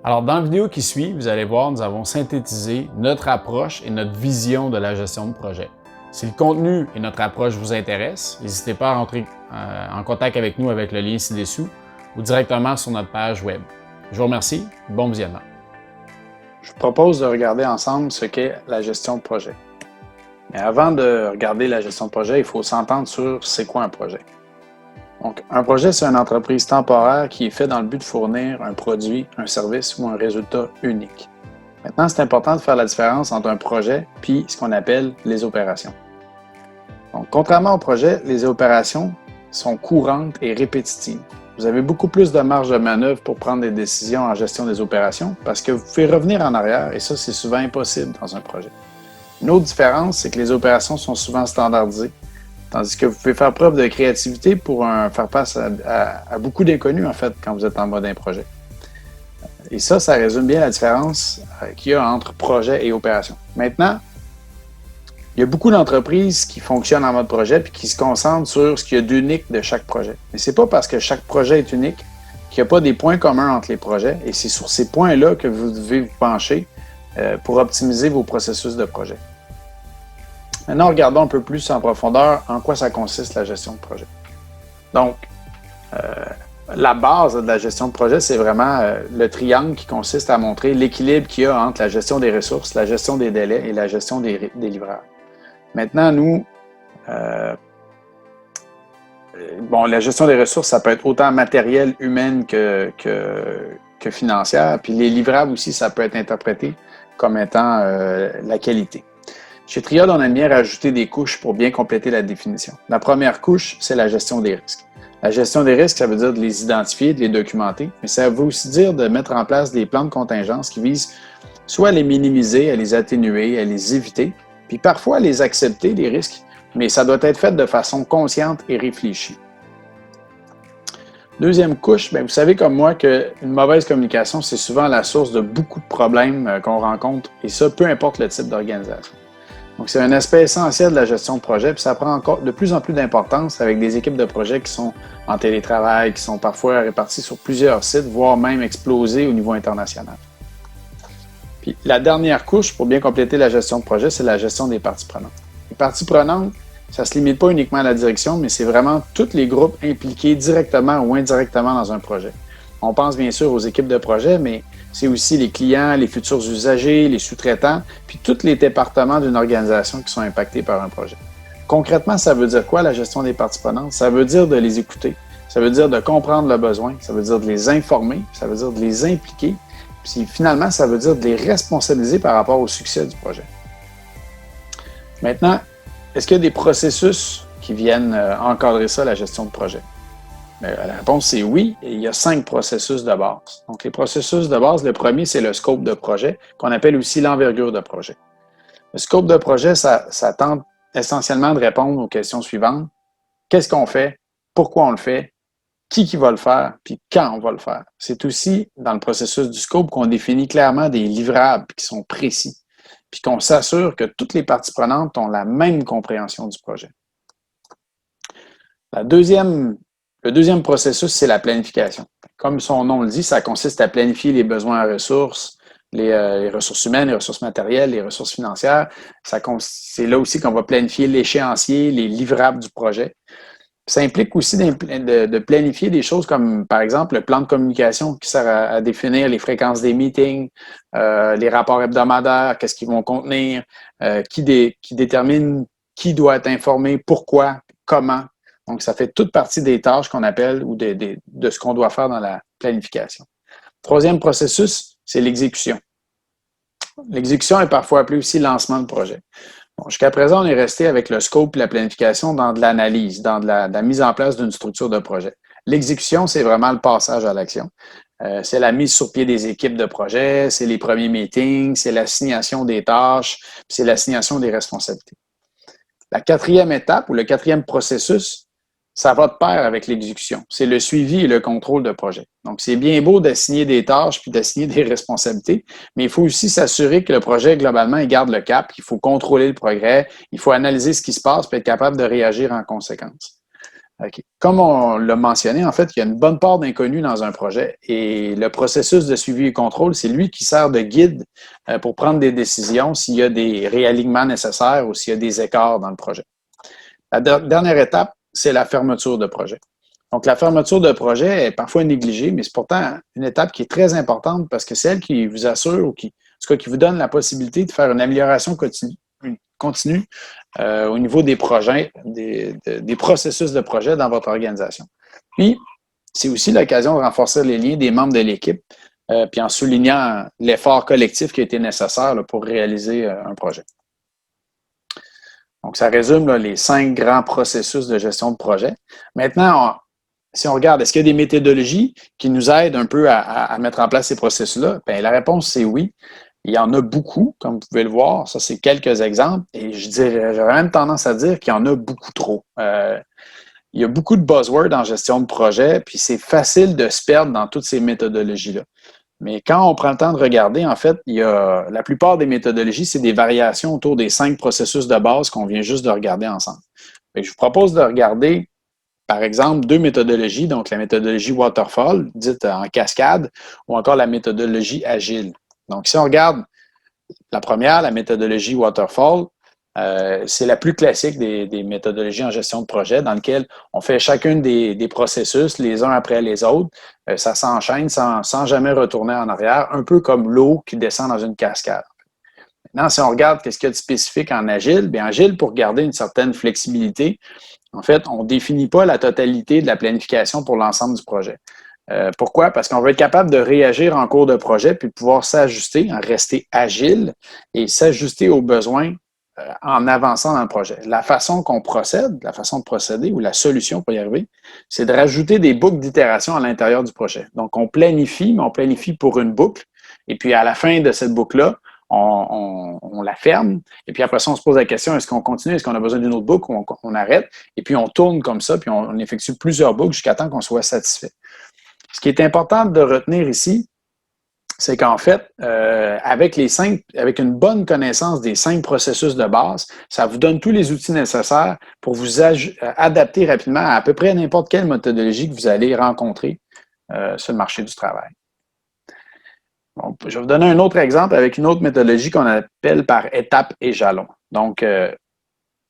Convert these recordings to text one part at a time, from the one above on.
Alors, dans la vidéo qui suit, vous allez voir, nous avons synthétisé notre approche et notre vision de la gestion de projet. Si le contenu et notre approche vous intéressent, n'hésitez pas à rentrer en contact avec nous avec le lien ci-dessous ou directement sur notre page web. Je vous remercie. Bon visionnement. Je vous propose de regarder ensemble ce qu'est la gestion de projet. Mais avant de regarder la gestion de projet, il faut s'entendre sur c'est quoi un projet. Donc, un projet, c'est une entreprise temporaire qui est faite dans le but de fournir un produit, un service ou un résultat unique. Maintenant, c'est important de faire la différence entre un projet et ce qu'on appelle les opérations. Donc, contrairement au projet, les opérations sont courantes et répétitives. Vous avez beaucoup plus de marge de manœuvre pour prendre des décisions en gestion des opérations parce que vous pouvez revenir en arrière et ça, c'est souvent impossible dans un projet. Une autre différence, c'est que les opérations sont souvent standardisées, tandis que vous pouvez faire preuve de créativité pour faire face à beaucoup d'inconnus, en fait, quand vous êtes en mode un projet. Et ça résume bien la différence qu'il y a entre projet et opération. Maintenant, il y a beaucoup d'entreprises qui fonctionnent en mode projet puis qui se concentrent sur ce qu'il y a d'unique de chaque projet. Mais ce n'est pas parce que chaque projet est unique qu'il n'y a pas des points communs entre les projets et c'est sur ces points-là que vous devez vous pencher pour optimiser vos processus de projet. Maintenant, regardons un peu plus en profondeur en quoi ça consiste la gestion de projet. Donc, la base de la gestion de projet, c'est vraiment le triangle qui consiste à montrer l'équilibre qu'il y a entre la gestion des ressources, la gestion des délais et la gestion des livrables. Maintenant, nous, la gestion des ressources, ça peut être autant matérielle, humaine que financière. Puis les livrables aussi, ça peut être interprété comme étant la qualité. Chez Triad, on aime bien rajouter des couches pour bien compléter la définition. La première couche, c'est la gestion des risques. La gestion des risques, ça veut dire de les identifier, de les documenter, mais ça veut aussi dire de mettre en place des plans de contingence qui visent soit à les minimiser, à les atténuer, à les éviter, puis parfois à les accepter, les risques, mais ça doit être fait de façon consciente et réfléchie. Deuxième couche, vous savez comme moi qu'une mauvaise communication, c'est souvent la source de beaucoup de problèmes qu'on rencontre, et ça, peu importe le type d'organisation. Donc, c'est un aspect essentiel de la gestion de projet, puis ça prend encore de plus en plus d'importance avec des équipes de projet qui sont en télétravail, qui sont parfois réparties sur plusieurs sites, voire même explosées au niveau international. Puis, la dernière couche, pour bien compléter la gestion de projet, c'est la gestion des parties prenantes. Les parties prenantes, ça ne se limite pas uniquement à la direction, mais c'est vraiment tous les groupes impliqués directement ou indirectement dans un projet. On pense bien sûr aux équipes de projet, mais c'est aussi les clients, les futurs usagers, les sous-traitants, puis tous les départements d'une organisation qui sont impactés par un projet. Concrètement, ça veut dire quoi la gestion des parties prenantes? Ça veut dire de les écouter, ça veut dire de comprendre le besoin, ça veut dire de les informer, ça veut dire de les impliquer, puis finalement, ça veut dire de les responsabiliser par rapport au succès du projet. Maintenant, est-ce qu'il y a des processus qui viennent encadrer ça, la gestion de projet? La réponse, c'est oui. Et il y a 5 processus de base. Donc, les processus de base, le premier, c'est le scope de projet, qu'on appelle aussi l'envergure de projet. Le scope de projet, ça tente essentiellement de répondre aux questions suivantes. Qu'est-ce qu'on fait? Pourquoi on le fait? Qui va le faire? Puis quand on va le faire? C'est aussi dans le processus du scope qu'on définit clairement des livrables qui sont précis, puis qu'on s'assure que toutes les parties prenantes ont la même compréhension du projet. Le deuxième processus, c'est la planification. Comme son nom le dit, ça consiste à planifier les besoins en ressources, les ressources humaines, les ressources matérielles, les ressources financières. C'est là aussi qu'on va planifier l'échéancier, les livrables du projet. Ça implique aussi de planifier des choses comme, par exemple, le plan de communication qui sert à définir les fréquences des meetings, les rapports hebdomadaires, qu'est-ce qu'ils vont contenir, qui détermine qui doit être informé, pourquoi, comment. Donc, ça fait toute partie des tâches qu'on appelle ou de ce qu'on doit faire dans la planification. Troisième processus, c'est l'exécution. L'exécution est parfois appelée aussi lancement de projet. Bon, jusqu'à présent, on est resté avec le scope et la planification dans de l'analyse, dans de la mise en place d'une structure de projet. L'exécution, c'est vraiment le passage à l'action. C'est la mise sur pied des équipes de projet, c'est les premiers meetings, c'est l'assignation des tâches, c'est l'assignation des responsabilités. La quatrième étape ou le quatrième processus, ça va de pair avec l'exécution. C'est le suivi et le contrôle de projet. Donc, c'est bien beau d'assigner des tâches puis d'assigner des responsabilités, mais il faut aussi s'assurer que le projet, globalement, il garde le cap, il faut contrôler le progrès, il faut analyser ce qui se passe puis être capable de réagir en conséquence. OK. Comme on l'a mentionné, en fait, il y a une bonne part d'inconnus dans un projet et le processus de suivi et contrôle, c'est lui qui sert de guide pour prendre des décisions s'il y a des réalignements nécessaires ou s'il y a des écarts dans le projet. La dernière étape, c'est la fermeture de projet. Donc, la fermeture de projet est parfois négligée, mais c'est pourtant une étape qui est très importante parce que c'est elle qui vous assure ou qui, en tout cas, qui vous donne la possibilité de faire une amélioration continue au niveau des projets, des processus de projet dans votre organisation. Puis, c'est aussi l'occasion de renforcer les liens des membres de l'équipe, puis en soulignant l'effort collectif qui a été nécessaire là, pour réaliser un projet. Donc, ça résume là, les 5 grands processus de gestion de projet. Maintenant, si on regarde, est-ce qu'il y a des méthodologies qui nous aident un peu à mettre en place ces processus-là? Bien, la réponse, c'est oui. Il y en a beaucoup, comme vous pouvez le voir. Ça, c'est quelques exemples. Et j'aurais même tendance à dire qu'il y en a beaucoup trop. Il y a beaucoup de buzzwords en gestion de projet, puis c'est facile de se perdre dans toutes ces méthodologies-là. Mais quand on prend le temps de regarder, en fait, la plupart des méthodologies, c'est des variations autour des 5 processus de base qu'on vient juste de regarder ensemble. Je vous propose de regarder, par exemple, 2 méthodologies, donc la méthodologie Waterfall, dite en cascade, ou encore la méthodologie Agile. Donc, si on regarde la première, la méthodologie Waterfall, c'est la plus classique des méthodologies en gestion de projet dans laquelle on fait chacun des processus les uns après les autres. Ça s'enchaîne sans jamais retourner en arrière, un peu comme l'eau qui descend dans une cascade. Maintenant, si on regarde qu'est-ce qu'il y a de spécifique en Agile, bien Agile, pour garder une certaine flexibilité, en fait, on ne définit pas la totalité de la planification pour l'ensemble du projet. Pourquoi? Parce qu'on veut être capable de réagir en cours de projet puis pouvoir s'ajuster, rester agile et s'ajuster aux besoins en avançant dans le projet. La façon qu'on procède, la façon de procéder ou la solution pour y arriver, c'est de rajouter des boucles d'itération à l'intérieur du projet. Donc, on planifie, mais on planifie pour une boucle. Et puis, à la fin de cette boucle-là, on la ferme. Et puis, après ça, on se pose la question, est-ce qu'on continue? Est-ce qu'on a besoin d'une autre boucle ou on arrête? Et puis, on tourne comme ça, puis on effectue plusieurs boucles jusqu'à temps qu'on soit satisfait. Ce qui est important de retenir ici, c'est qu'en fait, avec une bonne connaissance des 5 processus de base, ça vous donne tous les outils nécessaires pour vous adapter rapidement à peu près n'importe quelle méthodologie que vous allez rencontrer sur le marché du travail. Bon, je vais vous donner un autre exemple avec une autre méthodologie qu'on appelle par étapes et jalons. Donc,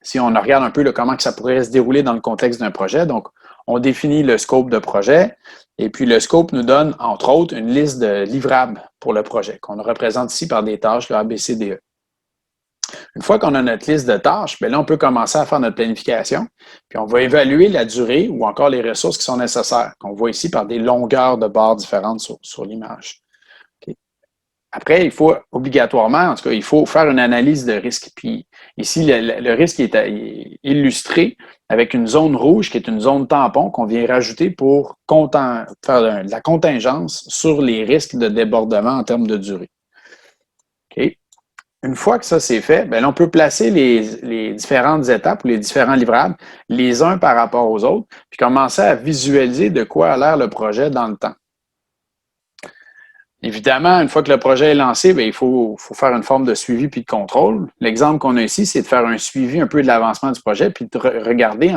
si on regarde un peu comment ça pourrait se dérouler dans le contexte d'un projet, donc on définit le scope de projet et puis le scope nous donne, entre autres, une liste de livrables pour le projet qu'on représente ici par des tâches, le A, B, C, D, E. Une fois qu'on a notre liste de tâches, bien là, on peut commencer à faire notre planification, puis on va évaluer la durée ou encore les ressources qui sont nécessaires, qu'on voit ici par des longueurs de barres différentes sur l'image. Okay. Après, il faut obligatoirement, en tout cas, il faut faire une analyse de risque. Puis ici, le risque est illustré avec une zone rouge qui est une zone tampon qu'on vient rajouter pour faire de la contingence sur les risques de débordement en termes de durée. Okay. Une fois que ça c'est fait, bien là, on peut placer les différentes étapes ou les différents livrables les uns par rapport aux autres, puis commencer à visualiser de quoi a l'air le projet dans le temps. Évidemment, une fois que le projet est lancé, bien, il faut faire une forme de suivi puis de contrôle. L'exemple qu'on a ici, c'est de faire un suivi un peu de l'avancement du projet, puis de regarder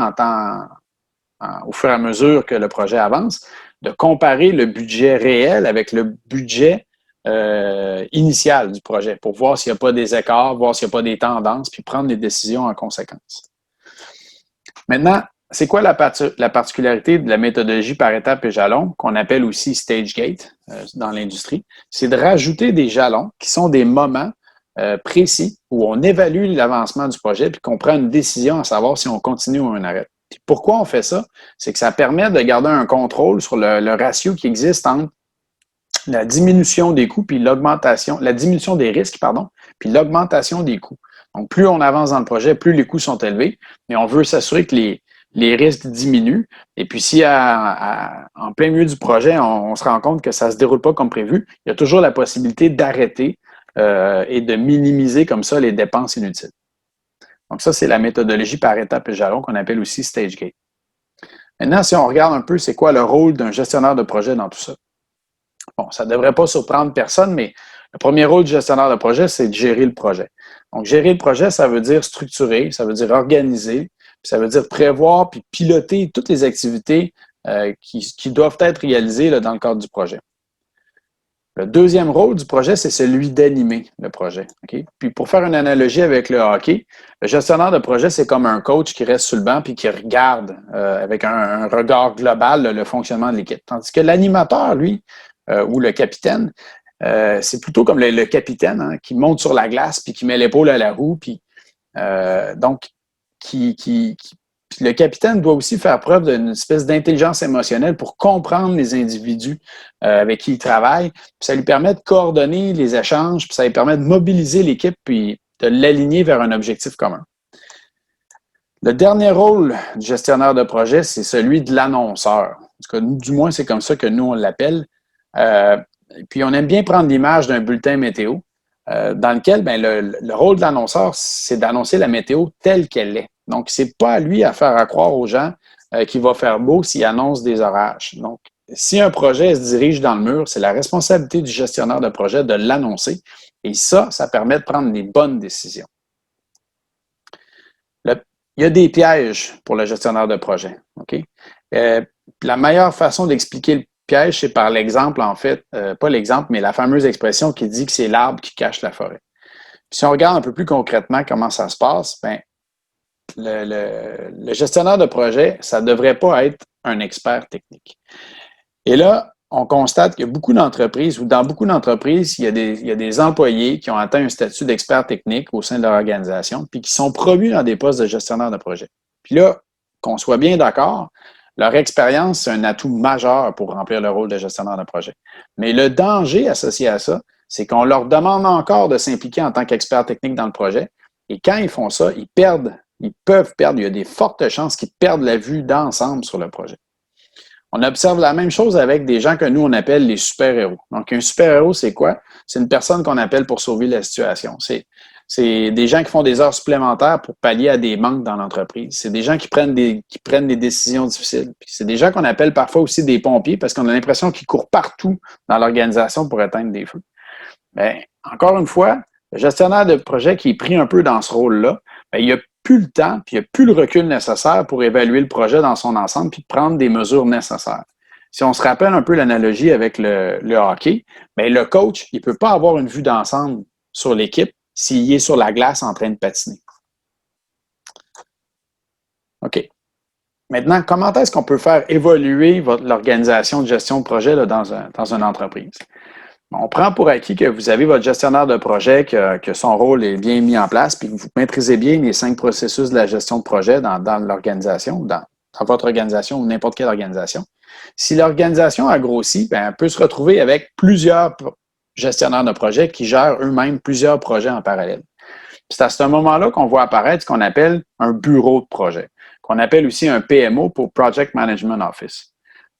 au fur et à mesure que le projet avance, de comparer le budget réel avec le budget initial du projet pour voir s'il n'y a pas des écarts, voir s'il n'y a pas des tendances, puis prendre des décisions en conséquence. Maintenant, c'est quoi la particularité de la méthodologie par étapes et jalons, qu'on appelle aussi stage gate dans l'industrie? C'est de rajouter des jalons qui sont des moments précis où on évalue l'avancement du projet puis qu'on prend une décision à savoir si on continue ou on arrête. Puis pourquoi on fait ça? C'est que ça permet de garder un contrôle sur le ratio qui existe entre la diminution des coûts puis la diminution des risques, puis l'augmentation des coûts. Donc, plus on avance dans le projet, plus les coûts sont élevés, mais on veut s'assurer que les risques diminuent. Et puis, si en plein milieu du projet, on se rend compte que ça ne se déroule pas comme prévu, il y a toujours la possibilité d'arrêter et de minimiser comme ça les dépenses inutiles. Donc, ça, c'est la méthodologie par étapes et jalons qu'on appelle aussi stage gate. Maintenant, si on regarde un peu, c'est quoi le rôle d'un gestionnaire de projet dans tout ça? Bon, ça ne devrait pas surprendre personne, mais le premier rôle du gestionnaire de projet, c'est de gérer le projet. Donc, gérer le projet, ça veut dire structurer, ça veut dire organiser, Ça veut dire prévoir puis piloter toutes les activités qui doivent être réalisées là, dans le cadre du projet. Le deuxième rôle du projet, c'est celui d'animer le projet. Okay? Puis pour faire une analogie avec le hockey, le gestionnaire de projet, c'est comme un coach qui reste sur le banc puis qui regarde avec un regard global le fonctionnement de l'équipe. Tandis que l'animateur, lui, ou le capitaine, c'est plutôt comme le capitaine qui monte sur la glace puis qui met l'épaule à la roue. Puis, donc, le capitaine doit aussi faire preuve d'une espèce d'intelligence émotionnelle pour comprendre les individus avec qui il travaille. Puis ça lui permet de coordonner les échanges, puis ça lui permet de mobiliser l'équipe puis de l'aligner vers un objectif commun. Le dernier rôle du gestionnaire de projet, c'est celui de l'annonceur. En tout cas, du moins, c'est comme ça que nous, on l'appelle. Puis on aime bien prendre l'image d'un bulletin météo dans lequel le rôle de l'annonceur, c'est d'annoncer la météo telle qu'elle est. Donc, ce n'est pas à lui à faire croire aux gens qu'il va faire beau s'il annonce des orages. Donc, si un projet se dirige dans le mur, c'est la responsabilité du gestionnaire de projet de l'annoncer. Et ça permet de prendre les bonnes décisions. Il y a des pièges pour le gestionnaire de projet. Okay? La meilleure façon d'expliquer le piège, c'est par l'exemple, en fait, pas l'exemple, mais la fameuse expression qui dit que c'est l'arbre qui cache la forêt. Puis si on regarde un peu plus concrètement comment ça se passe, le gestionnaire de projet, ça ne devrait pas être un expert technique. Et là, on constate qu'il y a beaucoup d'entreprises, ou dans beaucoup d'entreprises, il y a des employés qui ont atteint un statut d'expert technique au sein de leur organisation, puis qui sont promus dans des postes de gestionnaire de projet. Puis là, qu'on soit bien d'accord, leur expérience, c'est un atout majeur pour remplir le rôle de gestionnaire de projet. Mais le danger associé à ça, c'est qu'on leur demande encore de s'impliquer en tant qu'expert technique dans le projet. Et quand ils font ça, ils peuvent perdre, il y a des fortes chances qu'ils perdent la vue d'ensemble sur le projet. On observe la même chose avec des gens que nous, on appelle les super-héros. Donc, un super-héros, c'est quoi? C'est une personne qu'on appelle pour sauver la situation. C'est des gens qui font des heures supplémentaires pour pallier à des manques dans l'entreprise. C'est des gens qui prennent des décisions difficiles. Puis c'est des gens qu'on appelle parfois aussi des pompiers parce qu'on a l'impression qu'ils courent partout dans l'organisation pour éteindre des feux. Bien, encore une fois, le gestionnaire de projet qui est pris un peu dans ce rôle-là, bien, il n'a plus le temps, puis il n'a plus le recul nécessaire pour évaluer le projet dans son ensemble puis prendre des mesures nécessaires. Si on se rappelle un peu l'analogie avec le hockey, bien, le coach, il ne peut pas avoir une vue d'ensemble sur l'équipe s'il est sur la glace en train de patiner. OK. Maintenant, comment est-ce qu'on peut faire évoluer l'organisation de gestion de projet là, dans une entreprise? On prend pour acquis que vous avez votre gestionnaire de projet, que son rôle est bien mis en place, puis que vous maîtrisez bien les 5 processus de la gestion de projet dans l'organisation, dans votre organisation ou n'importe quelle organisation. Si l'organisation a grossi, bien, elle peut se retrouver avec plusieurs gestionnaires de projet qui gèrent eux-mêmes plusieurs projets en parallèle. C'est à ce moment-là qu'on voit apparaître ce qu'on appelle un bureau de projet, qu'on appelle aussi un PMO pour Project Management Office.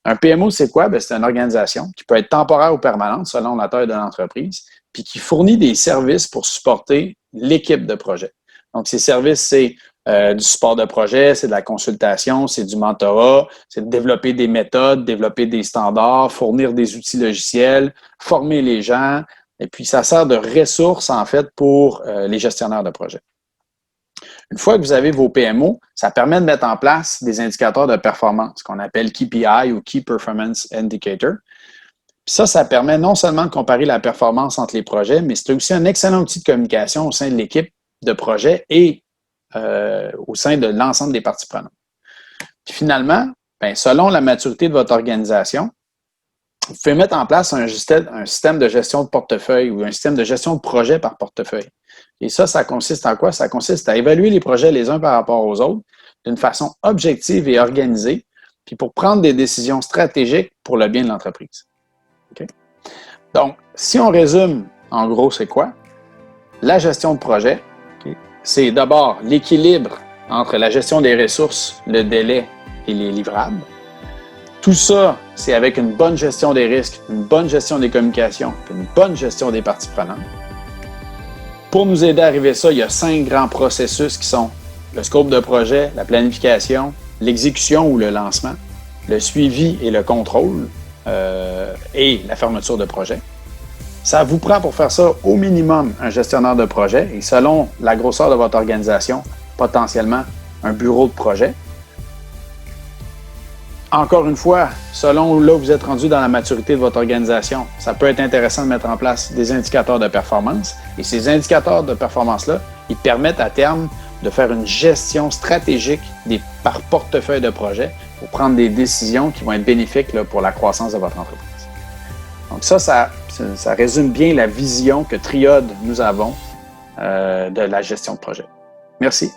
Un PMO, c'est quoi? Bien, c'est une organisation qui peut être temporaire ou permanente selon la taille de l'entreprise, puis qui fournit des services pour supporter l'équipe de projet. Donc, ces services, c'est du support de projet, c'est de la consultation, c'est du mentorat, c'est de développer des méthodes, développer des standards, fournir des outils logiciels, former les gens, et puis ça sert de ressources, en fait, pour les gestionnaires de projet. Une fois que vous avez vos PMO, ça permet de mettre en place des indicateurs de performance qu'on appelle KPI ou Key Performance Indicator. Puis ça permet non seulement de comparer la performance entre les projets, mais c'est aussi un excellent outil de communication au sein de l'équipe de projet et au sein de l'ensemble des parties prenantes. Puis finalement, bien, selon la maturité de votre organisation, vous pouvez mettre en place un système de gestion de portefeuille ou un système de gestion de projet par portefeuille. Et ça consiste en quoi? Ça consiste à évaluer les projets les uns par rapport aux autres d'une façon objective et organisée, puis pour prendre des décisions stratégiques pour le bien de l'entreprise. Okay? Donc, si on résume, en gros, c'est quoi? La gestion de projet, okay, c'est d'abord l'équilibre entre la gestion des ressources, le délai et les livrables. Tout ça, c'est avec une bonne gestion des risques, une bonne gestion des communications, une bonne gestion des parties prenantes. Pour nous aider à arriver à ça, il y a 5 grands processus qui sont le scope de projet, la planification, l'exécution ou le lancement, le suivi et le contrôle et la fermeture de projet. Ça vous prend pour faire ça au minimum un gestionnaire de projet et selon la grosseur de votre organisation, potentiellement un bureau de projet. Encore une fois, selon là où vous êtes rendu dans la maturité de votre organisation, ça peut être intéressant de mettre en place des indicateurs de performance. Et ces indicateurs de performance-là, ils permettent à terme de faire une gestion stratégique par portefeuille de projet pour prendre des décisions qui vont être bénéfiques là, pour la croissance de votre entreprise. Donc ça résume bien la vision que Triode nous avons de la gestion de projet. Merci.